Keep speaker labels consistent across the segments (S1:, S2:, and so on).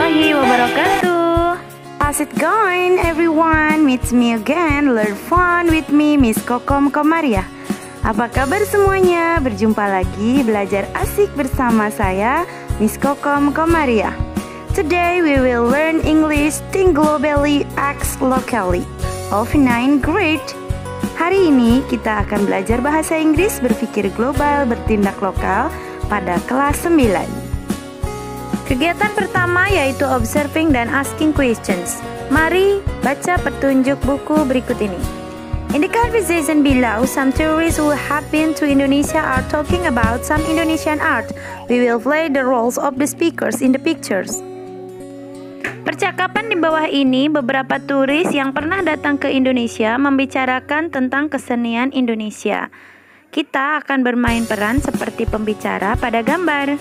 S1: warahmatullahi wabarakatuh.
S2: How's it going everyone? Meet me again, learn fun with me, Miss Kokom Komaria. Apa kabar semuanya? Berjumpa lagi belajar asik bersama saya, Miss Kokom Komaria. Today we will learn English, think globally, act locally of 9th grade. Hari ini kita akan belajar bahasa Inggris, berpikir global, bertindak lokal pada kelas 9.
S1: Kegiatan pertama yaitu observing dan asking questions. Mari baca petunjuk buku berikut ini. In the conversation below, some tourists who have been to Indonesia are talking about some Indonesian art. We will play the roles of the speakers in the pictures. Percakapan di bawah ini, beberapa turis yang pernah datang ke Indonesia membicarakan tentang kesenian Indonesia. Kita akan bermain peran seperti pembicara pada gambar.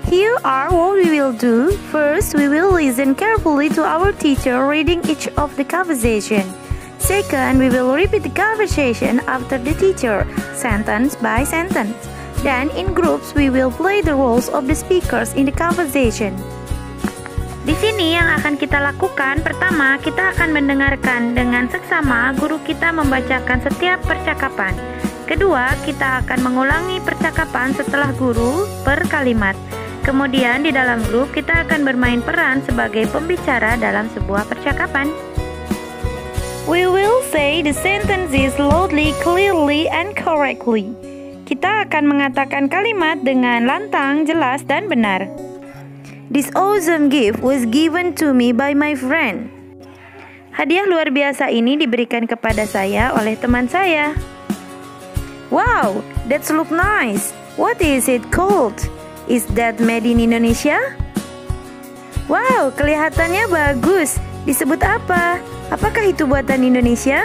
S1: Here are what we will do. First, we will listen carefully to our teacher reading each of the conversation. Second, we will repeat the conversation after the teacher, sentence by sentence. Then, in groups, we will play the roles of the speakers in the conversation. Di sini yang akan kita lakukan, pertama, kita akan mendengarkan dengan seksama guru kita membacakan setiap percakapan. Kedua, kita akan mengulangi percakapan setelah guru per kalimat. Kemudian di dalam grup kita akan bermain peran sebagai pembicara dalam sebuah percakapan. We will say the sentences loudly, clearly, and correctly. Kita akan mengatakan kalimat dengan lantang, jelas, dan benar. This awesome gift was given to me by my friend. Hadiah luar biasa ini diberikan kepada saya oleh teman saya. Wow, that's look nice. What is it called? Is that made in Indonesia? Wow, kelihatannya bagus. Disebut apa? Apakah itu buatan Indonesia?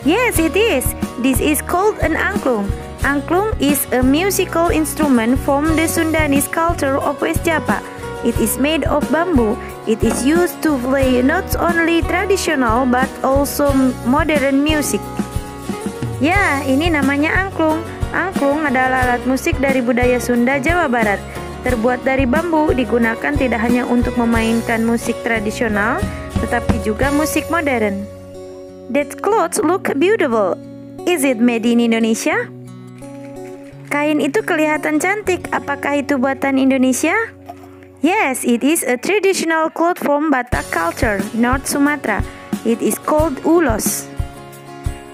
S1: Yes, it is. This is called an angklung. Angklung is a musical instrument from the Sundanese culture of West Java. It is made of bamboo. It is used to play not only traditional but also modern music. Ya, ini namanya angklung. Angklung adalah alat musik dari budaya Sunda, Jawa Barat. Terbuat dari bambu, digunakan tidak hanya untuk memainkan musik tradisional, tetapi juga musik modern. That clothes look beautiful. Is it made in Indonesia? Kain itu kelihatan cantik. Apakah itu buatan Indonesia? Yes, it is a traditional cloth from Batak culture, North Sumatra. It is called ulos.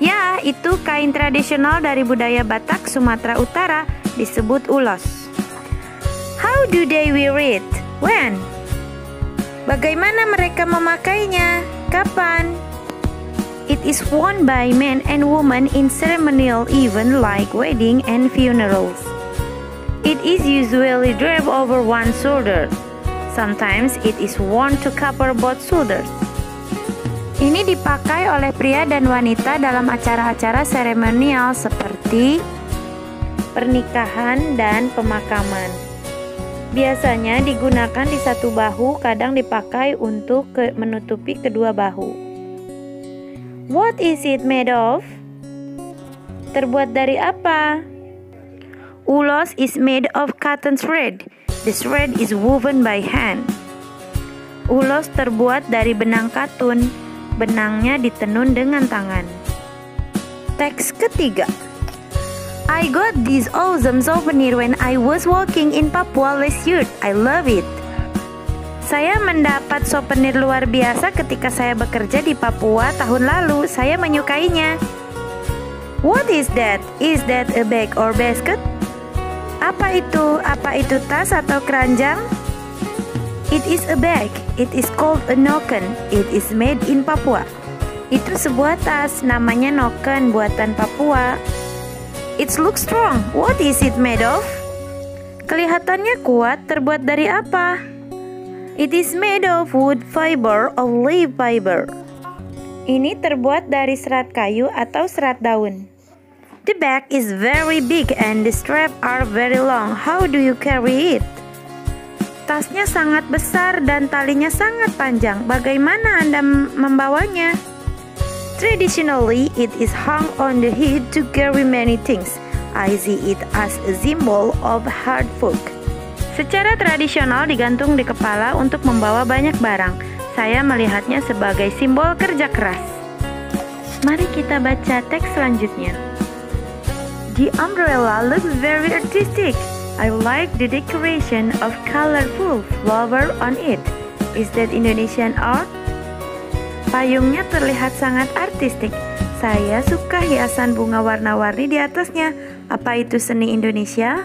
S1: Ya, itu kain tradisional dari budaya Batak, Sumatera Utara, disebut ulos. How do they wear it? When? Bagaimana mereka memakainya? Kapan? It is worn by men and women in ceremonial events like wedding and funerals. It is usually draped over one shoulder. Sometimes it is worn to cover both shoulders. Ini dipakai oleh pria dan wanita dalam acara-acara seremonial seperti pernikahan dan pemakaman. Biasanya digunakan di satu bahu, kadang dipakai untuk menutupi kedua bahu. What is it made of? Terbuat dari apa? Ulos is made of cotton thread. The thread is woven by hand. Ulos terbuat dari benang katun. Benangnya ditenun dengan tangan. Teks ketiga. I got this awesome souvenir when I was walking in Papua last year. I love it. Saya mendapat souvenir luar biasa ketika saya bekerja di Papua tahun lalu. Saya menyukainya. What is that? Is that a bag or basket? Apa itu? Apa itu tas atau keranjang? It is a bag. It is called a noken. It is made in Papua. Itu sebuah tas, namanya noken, buatan Papua. It looks strong. What is it made of? Kelihatannya kuat, terbuat dari apa? It is made of wood fiber or leaf fiber. Ini terbuat dari serat kayu atau serat daun. The bag is very big and the straps are very long. How do you carry it? Tasnya sangat besar dan talinya sangat panjang. Bagaimana Anda membawanya? Traditionally, it is hung on the head to carry many things. I see it as a symbol of hard work. Secara tradisional digantung di kepala untuk membawa banyak barang. Saya melihatnya sebagai simbol kerja keras. Mari kita baca teks selanjutnya. The umbrella looks very artistic. I like the decoration of colorful flower on it. Is that Indonesian art? Payungnya terlihat sangat artistik. Saya suka hiasan bunga warna-warni di atasnya. Apa itu seni Indonesia?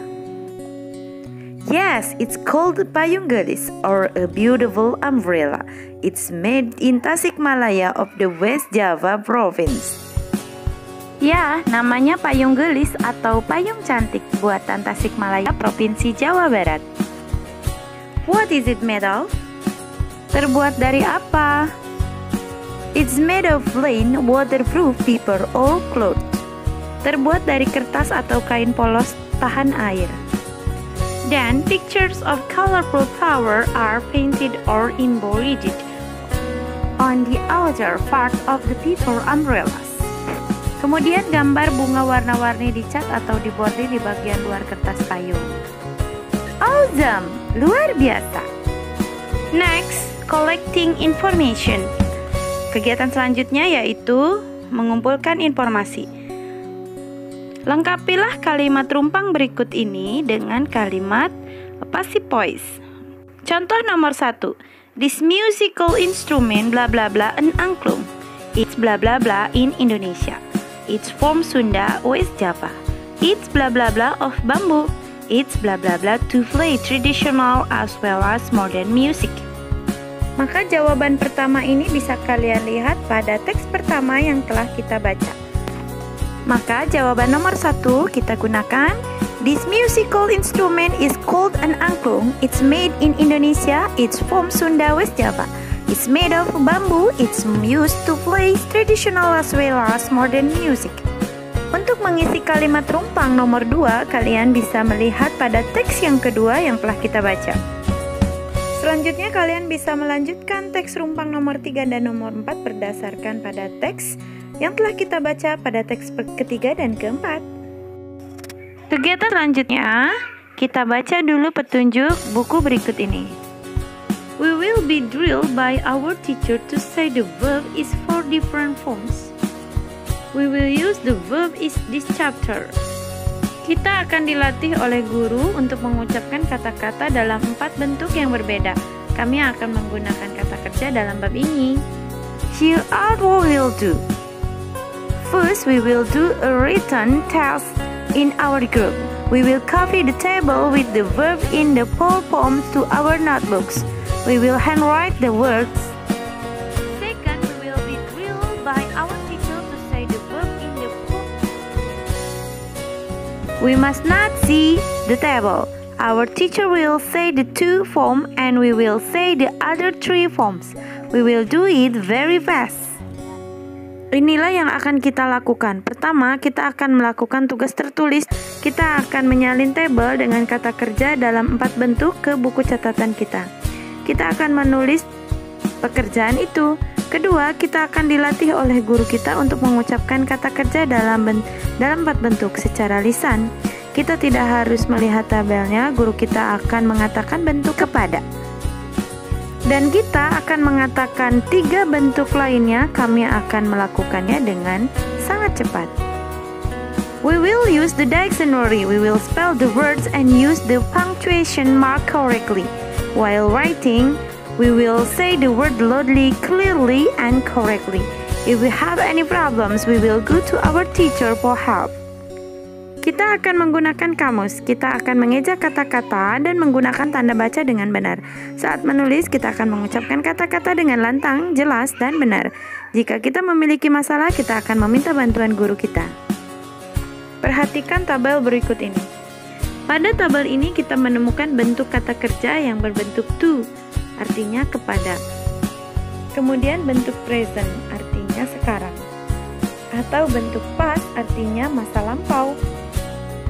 S1: Yes, it's called payung gelis or a beautiful umbrella. It's made in Tasikmalaya of the West Java province. Ya, namanya payung gelis atau payung cantik buatan Tasikmalaya, Provinsi Jawa Barat. What is it made of? Terbuat dari apa? It's made of plain, waterproof paper or cloth. Terbuat dari kertas atau kain polos tahan air. Then, pictures of colorful flower are painted or embroidered on the outer part of the paper umbrellas. Kemudian gambar bunga warna-warni dicat atau dibordir di bagian luar kertas payung. Awesome! Luar biasa! Next, collecting information. Kegiatan selanjutnya yaitu mengumpulkan informasi. Lengkapilah kalimat rumpang berikut ini dengan kalimat passive voice. Contoh nomor 1. This musical instrument bla bla bla an angklung. It's bla bla bla in Indonesia. It's from Sunda, West Java. It's bla bla bla of bamboo. It's bla bla bla to play traditional as well as modern music. Maka jawaban pertama ini bisa kalian lihat pada teks pertama yang telah kita baca. Maka jawaban nomor 1 kita gunakan. This musical instrument is called an angklung. It's made in Indonesia. It's from Sunda, West Java. It's made of bamboo. It's used to play traditional as well as modern music. Untuk mengisi kalimat rumpang nomor 2, kalian bisa melihat pada teks yang kedua yang telah kita baca. Selanjutnya kalian bisa melanjutkan teks rumpang nomor 3 dan nomor 4 berdasarkan pada teks yang telah kita baca pada teks ketiga dan keempat. Kegiatan selanjutnya, kita baca dulu petunjuk buku berikut ini. We will be drilled by our teacher to say the verb is 4 different forms. We will use the verb is this chapter. Kita akan dilatih oleh guru untuk mengucapkan kata-kata dalam 4 bentuk yang berbeda. Kami akan menggunakan kata kerja dalam bab ini. Here are what we'll do. First, we will do a written test in our group. We will copy the table with the verb in the 4 forms to our notebooks. We will handwrite the words. Second, we will be drilled by our teacher to say the verb in the 4. We must not see the table. Our teacher will say the 2 forms and we will say the other 3 forms. We will do it very fast. Inilah yang akan kita lakukan. Pertama, kita akan melakukan tugas tertulis. Kita akan menyalin tabel dengan kata kerja dalam 4 bentuk ke buku catatan kita. Kita akan menulis pekerjaan itu. Kedua, kita akan dilatih oleh guru kita untuk mengucapkan kata kerja dalam 4 bentuk secara lisan. Kita tidak harus melihat tabelnya, guru kita akan mengatakan bentuk kepada. Dan kita akan mengatakan 3 bentuk lainnya, kami akan melakukannya dengan sangat cepat. We will use the dictionary, we will spell the words and use the punctuation mark correctly. While writing, we will say the word loudly, clearly, and correctly. If we have any problems, we will go to our teacher for help. Kita akan menggunakan kamus, kita akan mengeja kata-kata dan menggunakan tanda baca dengan benar. Saat menulis, kita akan mengucapkan kata-kata dengan lantang, jelas, dan benar. Jika kita memiliki masalah, kita akan meminta bantuan guru kita. Perhatikan tabel berikut ini. Pada tabel ini kita menemukan bentuk kata kerja yang berbentuk to, artinya kepada. Kemudian bentuk present, artinya sekarang. Atau bentuk past, artinya masa lampau.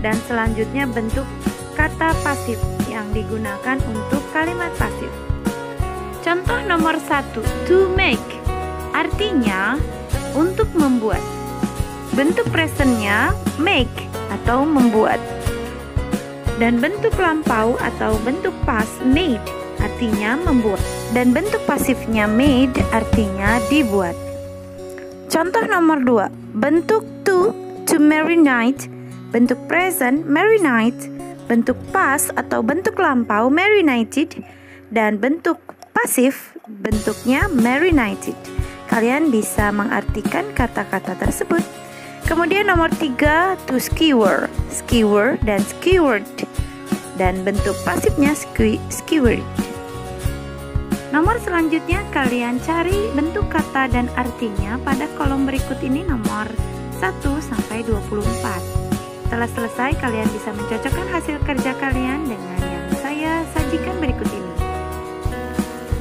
S1: Dan selanjutnya bentuk kata pasif yang digunakan untuk kalimat pasif. Contoh nomor 1, to make, artinya untuk membuat. Bentuk presentnya make atau membuat. Dan bentuk lampau atau bentuk past made artinya membuat. Dan bentuk pasifnya made artinya dibuat. Contoh nomor 2, bentuk to marinate, bentuk present marinate, bentuk past atau bentuk lampau marinated, dan bentuk pasif bentuknya marinated. Kalian bisa mengartikan kata-kata tersebut. Kemudian nomor 3, to skewer, skewer dan skewered, dan bentuk pasifnya skewered. Nomor selanjutnya kalian cari bentuk kata dan artinya pada kolom berikut ini nomor 1 sampai 24. Setelah selesai kalian bisa mencocokkan hasil kerja kalian dengan yang saya sajikan berikut ini.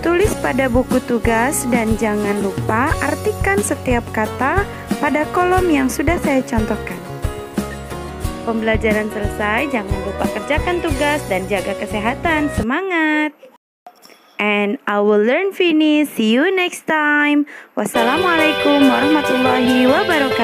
S1: Tulis pada buku tugas dan jangan lupa artikan setiap kata pada kolom yang sudah saya contohkan. Pembelajaran selesai, jangan lupa kerjakan tugas dan jaga kesehatan. Semangat! And I will learn finish. See you next time. Wassalamualaikum warahmatullahi wabarakatuh.